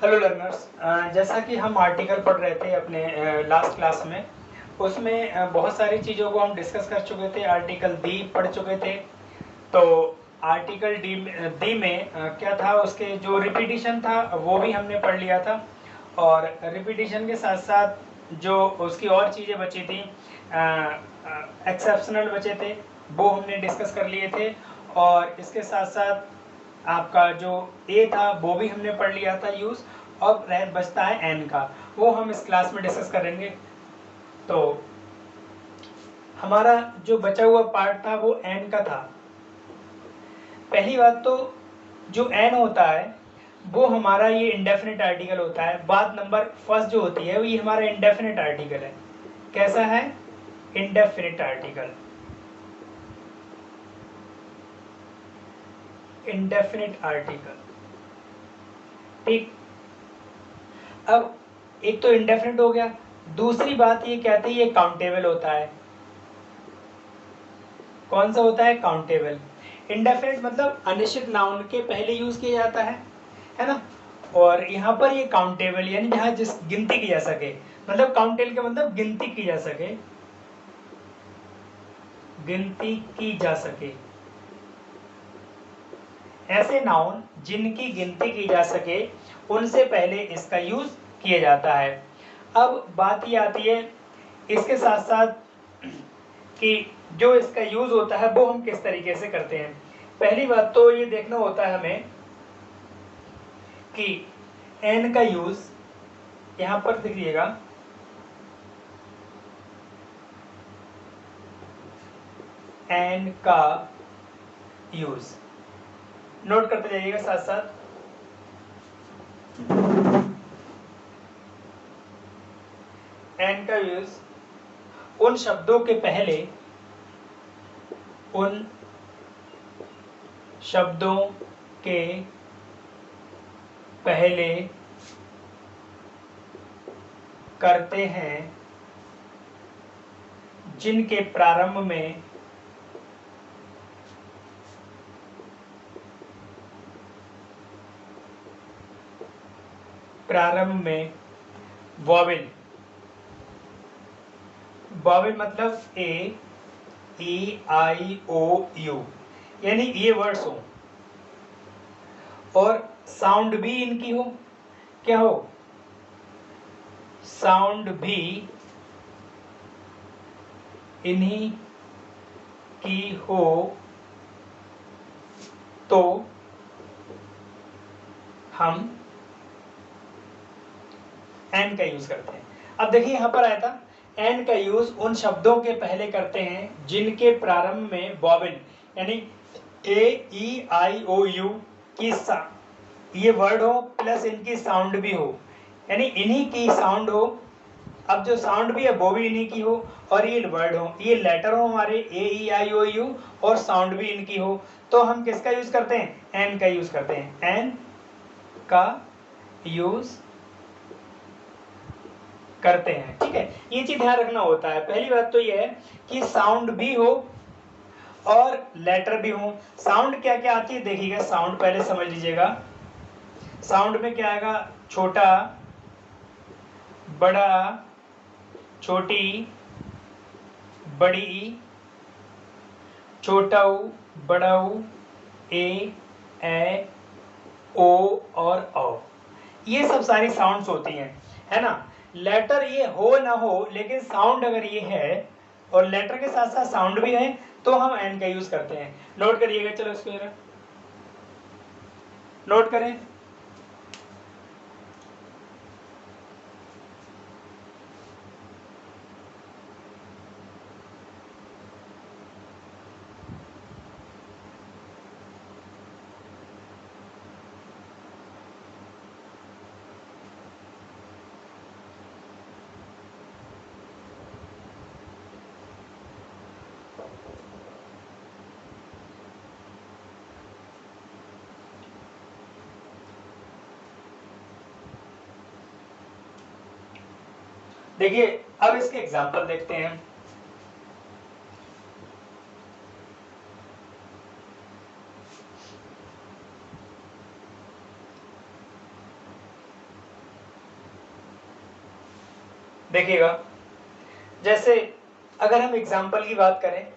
Hello learners, जैसा कि हम आर्टिकल पढ़ रहे थे अपने लास्ट क्लास में, उसमें बहुत सारी चीज़ों को हम डिस्कस कर चुके थे। आर्टिकल दी पढ़ चुके थे। तो आर्टिकल डी में क्या था, उसके जो रिपीटिशन था वो भी हमने पढ़ लिया था, और रिपीटिशन के साथ साथ जो उसकी और चीज़ें बची थी, एक्सेप्शनल बचे थे, वो हमने डिस्कस कर लिए थे। और इसके साथ साथ आपका जो ए था वो भी हमने पढ़ लिया था यूज। अब रह बचता है एन का, वो हम इस क्लास में डिस्कस करेंगे। तो हमारा जो बचा हुआ पार्ट था वो एन का था। पहली बात तो जो एन होता है वो हमारा ये इंडेफिनिट आर्टिकल होता है। बात नंबर फर्स्ट जो होती है वो ये हमारा इंडेफिनिट आर्टिकल है। कैसा है? Indefinite article. इंडेफिनिट आर्टिकल, ठीक। अब एक तो इंडेफिनिट हो गया, दूसरी बात ये कहते हैं ये काउंटेबल होता है। कौन सा होता है? काउंटेबल। इंडेफिनिट मतलब अनिश्चित नाउन के पहले यूज किया जाता है ना। और यहाँ पर ये काउंटेबल यानी जहाँ जिस गिनती की जा सके, मतलब काउंटेबल का मतलब गिनती की जा सके, गिनती की जा सके। ऐसे नाउन जिनकी गिनती की जा सके उनसे पहले इसका यूज किया जाता है। अब बात ये आती है इसके साथ साथ कि जो इसका यूज होता है वो हम किस तरीके से करते हैं। पहली बात तो ये देखना होता है हमें कि एन का यूज यहां पर देखिएगा, एन का यूज नोट करते जाइएगा साथ साथ। एन का यूज उन शब्दों के पहले, उन शब्दों के पहले करते हैं जिनके प्रारंभ में वॉवेल, वॉवेल मतलब ए ई आई ओ यू, यानी ये वर्ड्स हो और साउंड भी इनकी हो। क्या हो? साउंड भी इन्हीं की हो तो हम एन का यूज करते हैं। अब देखिए यहां पर आया था एन का यूज उन शब्दों के पहले करते हैं जिनके प्रारंभ में वॉवेल यानी ए ई आई ओ यू की ये वर्ड हो प्लस इनकी साउंड भी हो, यानी इन्हीं की साउंड हो। अब जो साउंड भी है वो भी इन्हीं की हो और ये वर्ड हो, ये लेटर हो हमारे ए ई आई ओ यू और साउंड भी इनकी हो, तो हम किसका यूज करते हैं? एन का यूज करते हैं। एन का यूज करते हैं, ठीक है। ये चीज ध्यान रखना होता है। पहली बात तो ये है कि साउंड भी हो और लेटर भी हो। साउंड क्या क्या आती है देखिएगा, साउंड पहले समझ लीजिएगा। साउंड में क्या आएगा? छोटा, बड़ा, छोटी, बड़ी, छोटा ऊ, बड़ा ऊ, ए ओ और औ, ये सब सारी साउंड्स होती हैं, है ना। लेटर ये हो ना हो लेकिन साउंड अगर ये है और लेटर के साथ साथ साउंड भी है तो हम एन का यूज करते हैं। नोट करिएगा, चलो इसको जरा नोट करें। देखिए अब इसके एग्जांपल देखते हैं। देखिएगा, जैसे अगर हम एग्जाम्पल की बात करें,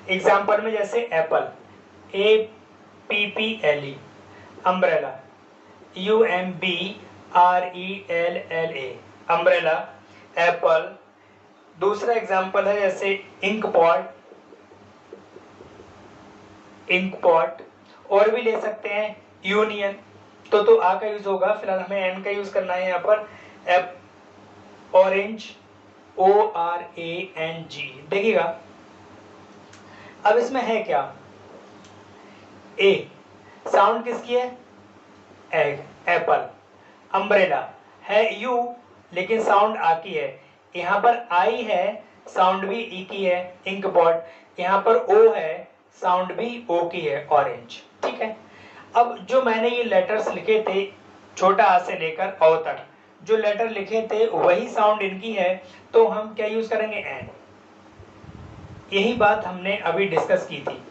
एग्जाम्पल में जैसे Apple, APPLE, umbrella, UMBRELLA, umbrella, Apple. दूसरा एग्जाम्पल है जैसे इंक पॉट, और भी ले सकते हैं यूनियन। तो आ का यूज होगा, फिलहाल हमें एन का यूज करना है यहाँ पर, ऑरेंज, ORANG। देखिएगा, अब इसमें है क्या, ए साउंड किसकी है, एग, एप्पल। अम्ब्रेला है यू, लेकिन साउंड आ की है। यहाँ पर आई है, साउंड भी ई की है, इंक पॉट। यहाँ पर ओ है, साउंड भी ओ की है, ऑरेंज। ठीक है, अब जो मैंने ये लेटर्स लिखे थे छोटा आ से लेकर ओ तक, जो लेटर लिखे थे वही साउंड इनकी है, तो हम क्या यूज करेंगे, एन। यही बात हमने अभी डिस्कस की थी।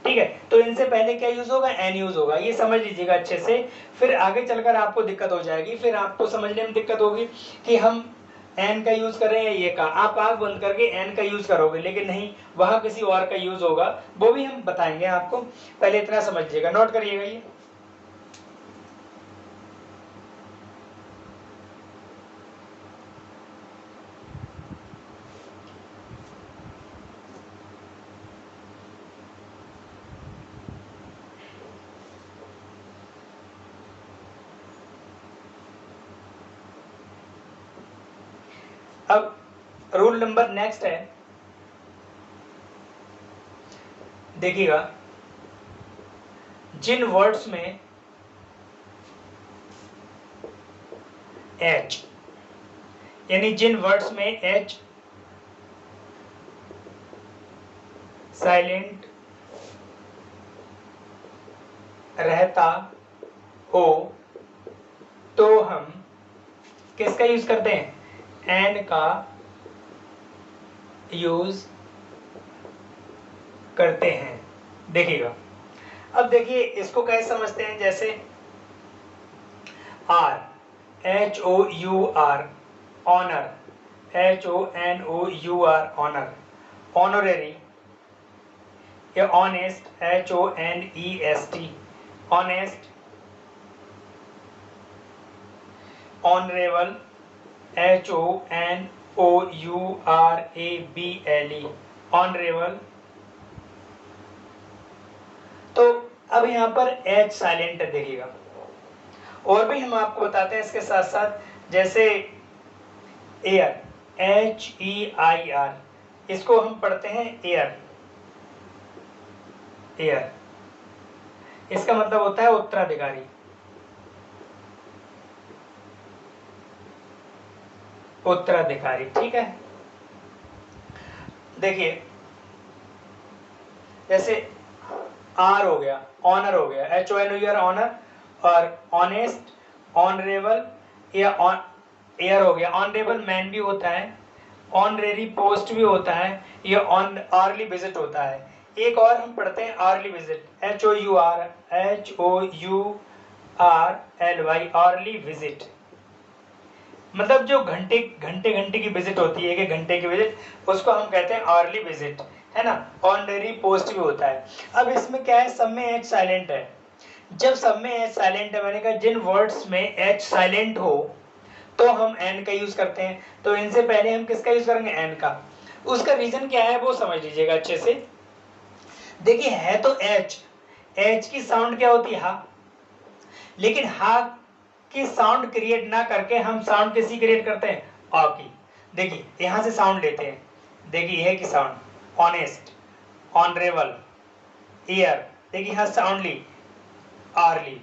ठीक है, तो इनसे पहले क्या यूज होगा, एन यूज होगा, ये समझ लीजिएगा अच्छे से। फिर आगे चलकर आपको दिक्कत हो जाएगी, फिर आपको समझने में दिक्कत होगी कि हम एन का यूज कर रहे हैं ये का, आप आंख बंद करके एन का यूज करोगे, लेकिन नहीं, वहां किसी और का यूज होगा, वो भी हम बताएंगे आपको। पहले इतना समझिएगा, नोट करिएगा ये। अब रूल नंबर नेक्स्ट है, देखिएगा, जिन वर्ड्स में एच, यानी जिन वर्ड्स में एच साइलेंट रहता हो, तो हम किसका यूज करते हैं, एन का यूज करते हैं। देखिएगा, अब देखिए इसको कैसे समझते हैं, जैसे hour, HOUR, honour, HONOUR, honour, honorary, या honest, HONEST, honest, honourable, HONOURABLE, honourable. तो अब यहाँ पर एच साइलेंट है, देखिएगा। और भी हम आपको बताते हैं इसके साथ साथ, जैसे एयर, HEIR, इसको हम पढ़ते हैं एयर, एयर, इसका मतलब होता है उत्तराधिकारी। उत्तराधिकारी, ठीक है। देखिए, जैसे आर हो गया, ऑनर हो गया, HONOR, ऑनर, और ऑनेस्ट, ऑनरेबल, या एयर हो गया। ऑनरेबल मैन भी होता है, ऑनरेरी पोस्ट भी होता है, या ऑन आर्ली विजिट होता है। एक और हम पढ़ते हैं early visit, HOURLY, early visit, मतलब जो घंटे घंटे की विजिट होती है, 1 घंटे की विजिट, उसको हम कहते हैं आर्ली विजिट, है ना। ऑनरेरी पोस्ट भी होता है। अब इसमें क्या है, सब में एच साइलेंट है। जब सब में एच साइलेंट है, मैंने कहा जिन वर्ड्स में एच साइलेंट हो तो हम एन का यूज करते हैं। तो इनसे पहले हम किसका यूज करेंगे, एन का। उसका रीजन क्या है वो समझ लीजिएगा अच्छे से। देखिए, है तो एच, एच की साउंड क्या होती है, हा, लेकिन हा की साउंड क्रिएट ना करके हम साउंड किसी क्रिएट करते हैं, आ की। देखिए यहां से साउंड लेते हैं, देखिए यह की साउंड, ऑनेस्ट, ऑनरेबल, ईयर, देखिए यहां साउंड ली, आर्ली,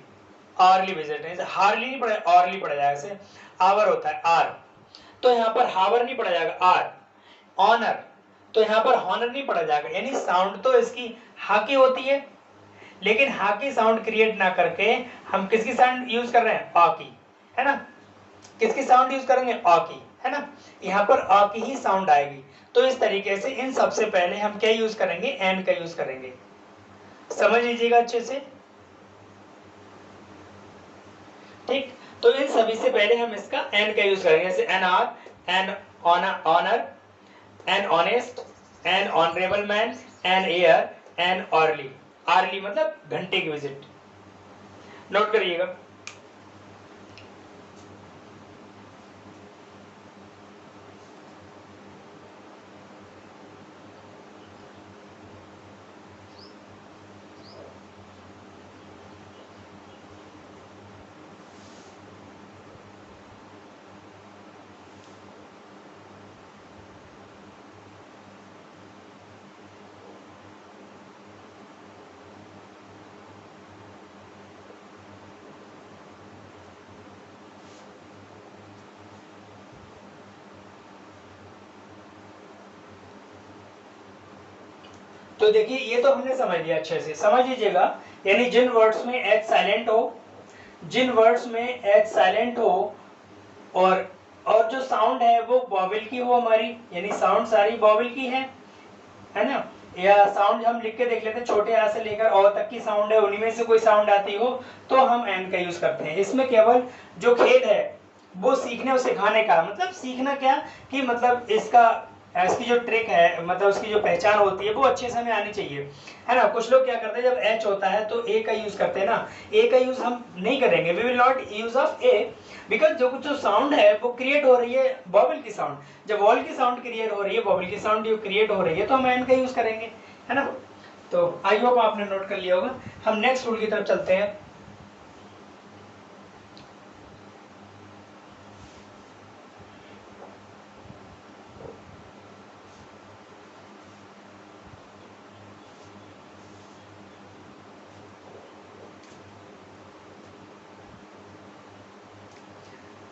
आर्ली विजिट है, हार्ली नहीं पढ़ा, ऑर्ली पढ़ा जाएगा, ऐसे आवर होता है आर, तो यहां पर हावर नहीं पढ़ा जाएगा, आर। ऑनर, तो यहां पर हॉनर नहीं पढ़ा जाएगा, यानी साउंड तो इसकी हा की होती है, लेकिन हा की साउंड क्रिएट ना करके हम किसकी साउंड यूज कर रहे हैं, आ की, है ना। किसकी साउंड यूज करेंगे, आ की, है ना। यहाँ पर आ की ही साउंड आएगी। तो इस तरीके से इन सबसे पहले हम क्या यूज करेंगे, एन का यूज करेंगे। समझ लीजिएगा अच्छे से। ठीक, तो इन सभी से पहले हम इसका एन का यूज करेंगे, जैसे an R, an honour, an honest, an honourable man, an air, an early. Early मतलब घंटे की विजिट, नोट करिएगा। तो देखिए ये तो हमने समझ लिया, अच्छे से समझ लीजिएगा। यानी जिन वर्ड्स में एच साइलेंट हो, जिन वर्ड्स में एच साइलेंट हो और जो साउंड है वो वॉवेल की हो हमारी, यानी साउंड सारी वॉवेल की है ना। या साउंड हम लिख के देख लेते हैं, छोटे आ से लेकर ओ तक की साउंड है, उन्हीं में से कोई साउंड आती हो तो हम एन का यूज करते हैं। इसमें केवल जो खेद है वो सीखने और सिखाने का, मतलब सीखना क्या कि मतलब इसकी जो ट्रिक है, मतलब उसकी जो पहचान होती है वो अच्छे से हमें आनी चाहिए, है ना। कुछ लोग क्या करते हैं, जब एच होता है तो ए का यूज करते हैं ना। ए का यूज हम नहीं करेंगे, we will not use of a, because जो साउंड है वो क्रिएट हो रही है वॉवेल की साउंड। जब वॉवेल की साउंड क्रिएट हो रही है, वॉवेल की साउंड जो क्रिएट हो रही है, तो हम एन का यूज करेंगे, है ना। तो आई होप आपने नोट कर लिया होगा। हम नेक्स्ट रूल की तरफ चलते हैं।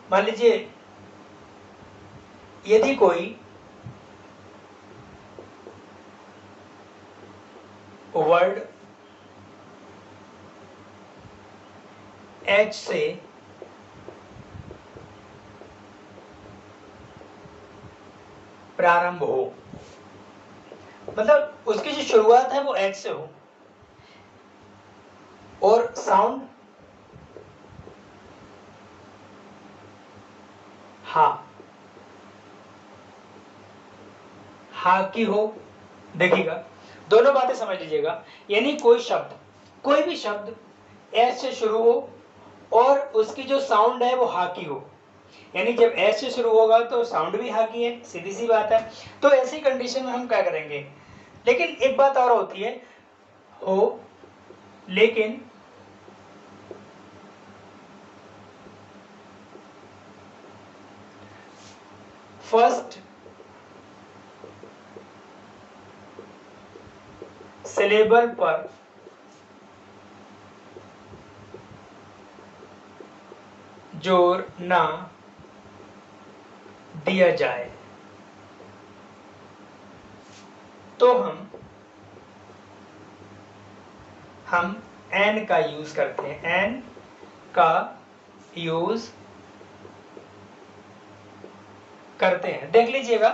मान लीजिए यदि कोई वर्ड एच से प्रारंभ हो, मतलब उसकी जो शुरुआत है वो एच से हो, और साउंड हा की हो। देखिएगा, दोनों बातें समझ लीजिएगा। यानी कोई शब्द, कोई भी शब्द एस से शुरू हो और उसकी जो साउंड है वो हा की हो, यानी जब एस से शुरू होगा तो साउंड भी हा की है, सीधी सी बात है। तो ऐसी कंडीशन में हम क्या करेंगे, लेकिन एक बात और होती है, हो लेकिन फर्स्ट सिलेबल पर जोर ना दिया जाए तो हम एन का यूज करते हैं, एन का यूज करते हैं। देख लीजिएगा,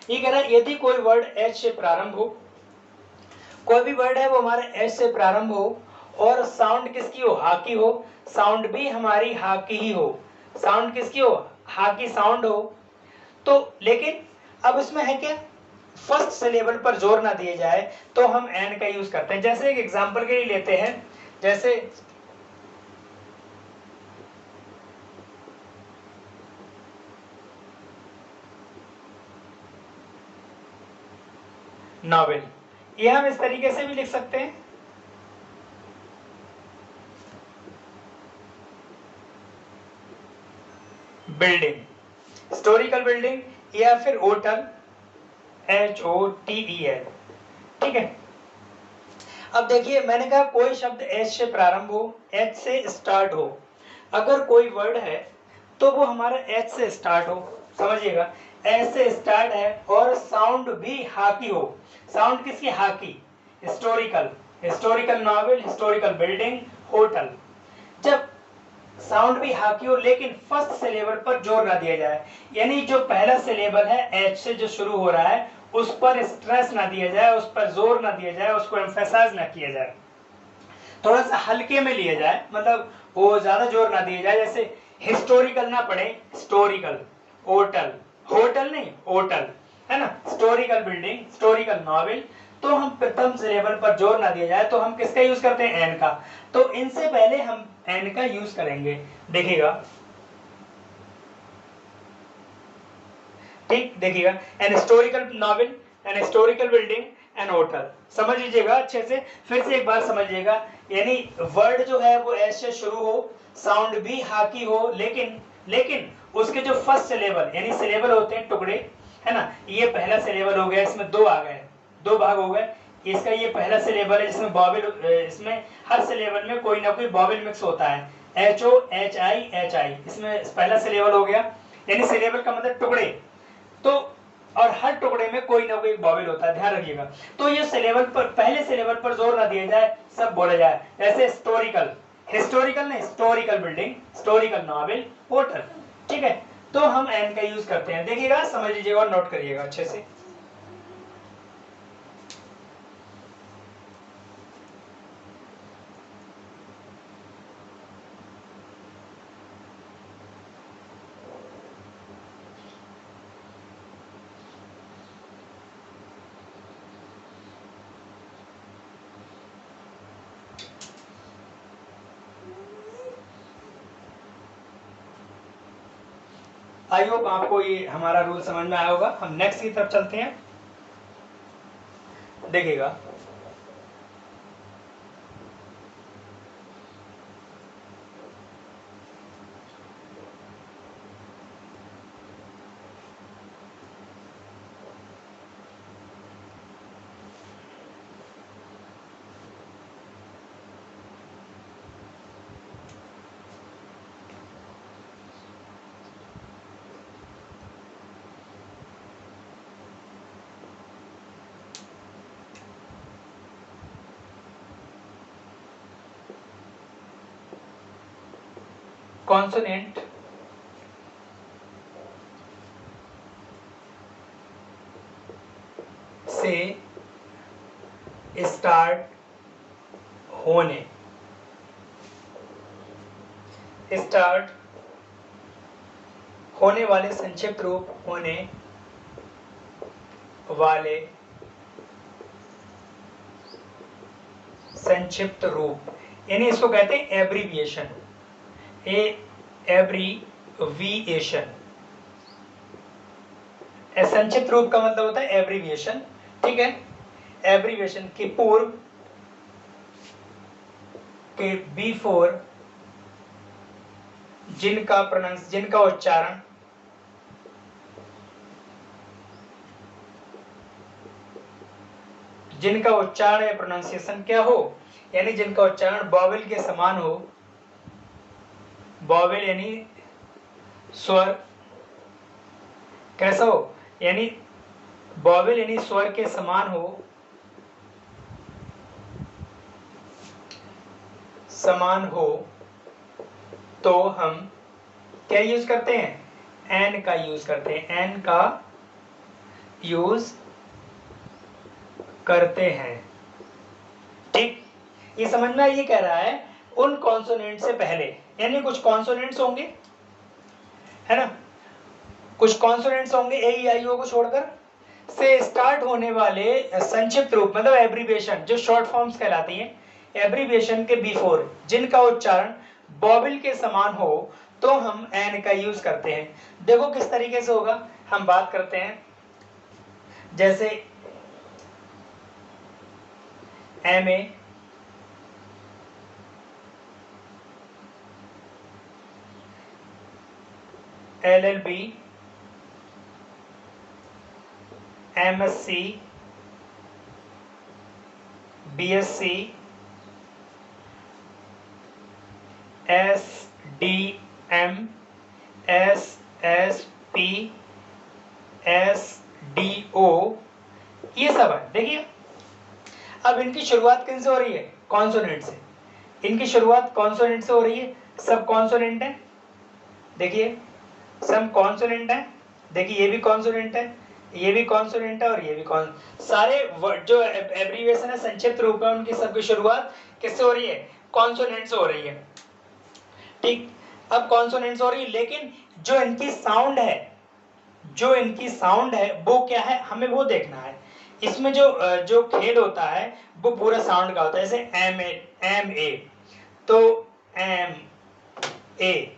ये कह रहा है यदि कोई वर्ड एच से प्रारंभ हो, कोई भी वर्ड है वो हमारे एच से प्रारंभ हो और साउंड किसकी हो, हा की हो, साउंड भी हमारी हा की ही हो, साउंड किसकी हो, हा की साउंड हो। तो लेकिन अब इसमें है क्या, फर्स्ट सिलेबल पर जोर ना दिए जाए तो हम एन का यूज करते हैं। जैसे एक एग्जांपल के लिए लेते हैं, जैसे नॉवेल, ये हम इस तरीके से भी लिख सकते हैं, बिल्डिंग, हिस्टोरिकल बिल्डिंग, या फिर होटल, HOTEL, ठीक है। अब देखिए मैंने कहा कोई शब्द एच से प्रारंभ हो, एच से स्टार्ट हो, अगर कोई वर्ड है तो वो हमारा एच से स्टार्ट हो, समझिएगा, एच से स्टार्ट है और साउंड भी हा की हो, साउंड किसकी, हा की, historical, historical novel, historical building, hotel. जब साउंड भी हा की हो लेकिन फर्स्ट सिलेबल पर जोर ना दिया जाए, यानी जो पहला सिलेबल है एच से जो शुरू हो रहा है उस पर स्ट्रेस ना दिया जाए, उस पर जोर ना दिया जाए, उसको एम्फेसाइज ना किया जाए, थोड़ा सा हल्के में लिया जाए, मतलब वो ज्यादा जोर ना दिया जाए। जैसे हिस्टोरिकल ना पढ़े, हिस्टोरिकल, होटल, होटल नहीं होटल, है ना, हिस्टोरिकल बिल्डिंग, हिस्टोरिकल नॉवेल। तो हम प्रथम सिलेबल पर जोर ना दिया जाए तो हम किसका यूज करते हैं, एन का। तो इनसे पहले हम एन का यूज करेंगे, देखिएगा, ठीक, देखिएगा, an historical novel, an historical building, an hotel. समझ लीजिएगा अच्छे से, फिर से एक बार समझिएगा। यानी वर्ड जो है वो एस से शुरू हो, साउंड भी हाकी हो, लेकिन उसके जो फर्स्ट सिलेबल, यानी सिलेबल होते हैं टुकड़े, है ना, ये पहला सिलेबल हो गया, इसमें दो आ गए, दो भाग हो गए। इसका ये पहला सिलेबल है जिसमें बॉबिल, इसमें हर सिलेबल में कोई ना कोई बॉबिल मिक्स होता है, एच ओ एच आई, इसमें पहला सिलेबल हो गया। यानी सिलेबल का मतलब टुकड़े, तो और हर टुकड़े में कोई ना कोई बॉबिल होता है, ध्यान रखिएगा। तो ये सिलेबल पर, पहले सिलेबल पर जोर ना दिया जाए, सब बोला जाए। जैसे हिस्टोरिकल, हिस्टोरिकल नहीं, historical building, historical novel, hotel, ठीक है। तो हम एन का यूज करते हैं, देखिएगा, समझ लीजिएगा और नोट करिएगा अच्छे से। आई होप आपको ये हमारा रूल समझ में आया होगा। हम नेक्स्ट की तरफ चलते हैं, देखिएगा। कॉन्सोनेंट से स्टार्ट होने, स्टार्ट होने वाले संक्षिप्त रूप, होने वाले संक्षिप्त रूप, यानी इसको कहते हैं एब्रीविएशन, एब्रीविएशन। संक्षिप्त रूप का मतलब होता है एब्रीविएशन, ठीक है। एब्रीविएशन के पूर्व, के बिफोर, जिनका उच्चारण या प्रोनाउंसिएशन क्या हो, यानी जिनका उच्चारण बॉवेल के समान हो, बॉवेल यानी स्वर, कैसा हो, यानी बॉवेल यानी स्वर के समान हो, तो हम क्या यूज करते हैं, एन का यूज करते हैं, एन का यूज करते हैं, ठीक। ये समझ में ये कह रहा है उन कॉन्सोनेंट से पहले, यानी कुछ कॉन्सोनेंट्स होंगे, है ना, कुछ कॉन्सोनेंट्स होंगे ए ई आई ओ को छोड़कर, से स्टार्ट होने वाले संक्षिप्त रूप, मतलब एब्रीविएशन, जो शॉर्ट फॉर्म्स कहलाती हैं, एब्रीविएशन के बिफोर जिनका उच्चारण बॉबिल के समान हो, तो हम एन का यूज करते हैं। देखो किस तरीके से होगा, हम बात करते हैं, जैसे MA, LLB, MSc, BSc, SDM, SSP, SDO, ये सब है। देखिए अब इनकी शुरुआत किन से हो रही है, कॉन्सोनेंट से। इनकी शुरुआत कॉन्सोनेंट से हो रही है, सब कॉन्सोनेंट है, देखिए सब कॉन्सोनेंट है, देखिए ये भी कॉन्सोनेंट है, ये भी कॉन्सोनेंट है, और ये भी सारे जो एब्रीविएशन है, संक्षिप्त रूप है, उनकी सबकी शुरुआत किससे हो रही है, कॉन्सोनेंट से हो रही है, ठीक। अब कॉन्सोनेंट से हो रही है, लेकिन जो इनकी साउंड है वो क्या है, हमें वो देखना है। इसमें जो खेल होता है वो पूरा साउंड का होता है, जैसे एम ए, तो एम ए।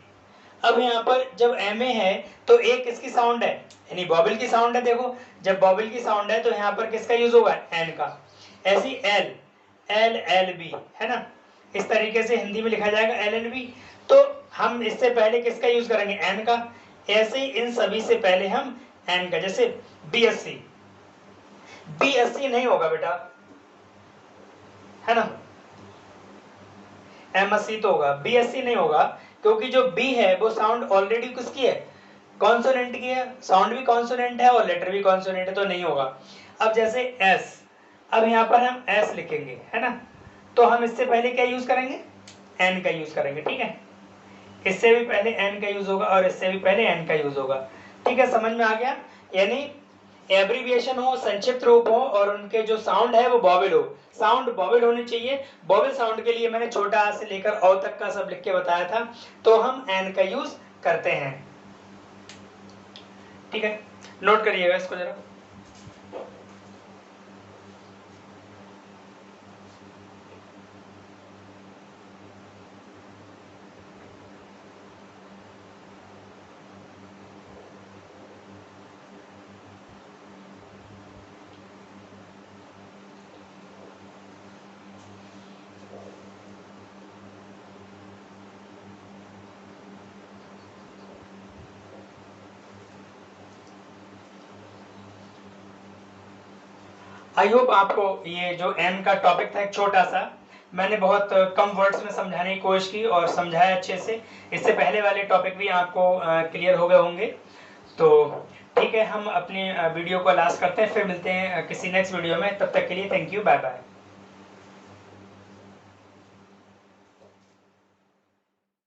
अब यहाँ पर जब एम ए है तो ए किसकी साउंड है, यानी बॉबल की साउंड है। देखो जब बॉबल की साउंड है तो यहाँ पर किसका यूज होगा, एन का। ऐसी एल एल एल बी है ना, इस तरीके से हिंदी में लिखा जाएगा एल एल बी। तो हम इससे पहले किसका यूज करेंगे, एन का। ऐसे इन सभी से पहले हम एन का, जैसे बीएससी, बीएससी नहीं होगा बेटा, है ना, एमएससी तो होगा, बीएससी नहीं होगा, क्योंकि जो बी है वो साउंड ऑलरेडी किसकी है, कॉन्सोनेंट की है, साउंड भी कॉन्सोनेंट है और लेटर भी कॉन्सोनेंट है, तो नहीं होगा। अब जैसे एस, अब यहाँ पर हम एस लिखेंगे, है ना, तो हम इससे पहले क्या यूज करेंगे, एन का यूज करेंगे, ठीक है। इससे भी पहले एन का यूज होगा और इससे भी पहले एन का यूज होगा, ठीक है, समझ में आ गया। यानी एब्रीविएशन हो, संक्षिप्त रूप हो और उनके जो साउंड है वो बॉबल हो, साउंड बॉबल होनी चाहिए। बॉबल साउंड के लिए मैंने छोटा आ से लेकर औ तक का सब लिख के बताया था, तो हम एन का यूज करते हैं, ठीक है, नोट करिएगा इसको जरा। आई होप आपको ये जो एन का टॉपिक था एक छोटा सा, मैंने बहुत कम वर्ड्स में समझाने की कोशिश की और समझाया अच्छे से। इससे पहले वाले टॉपिक भी आपको क्लियर हो गए होंगे। तो ठीक है, हम अपनी वीडियो को लास्ट करते हैं, फिर मिलते हैं किसी नेक्स्ट वीडियो में। तब तक के लिए थैंक यू, बाय बाय।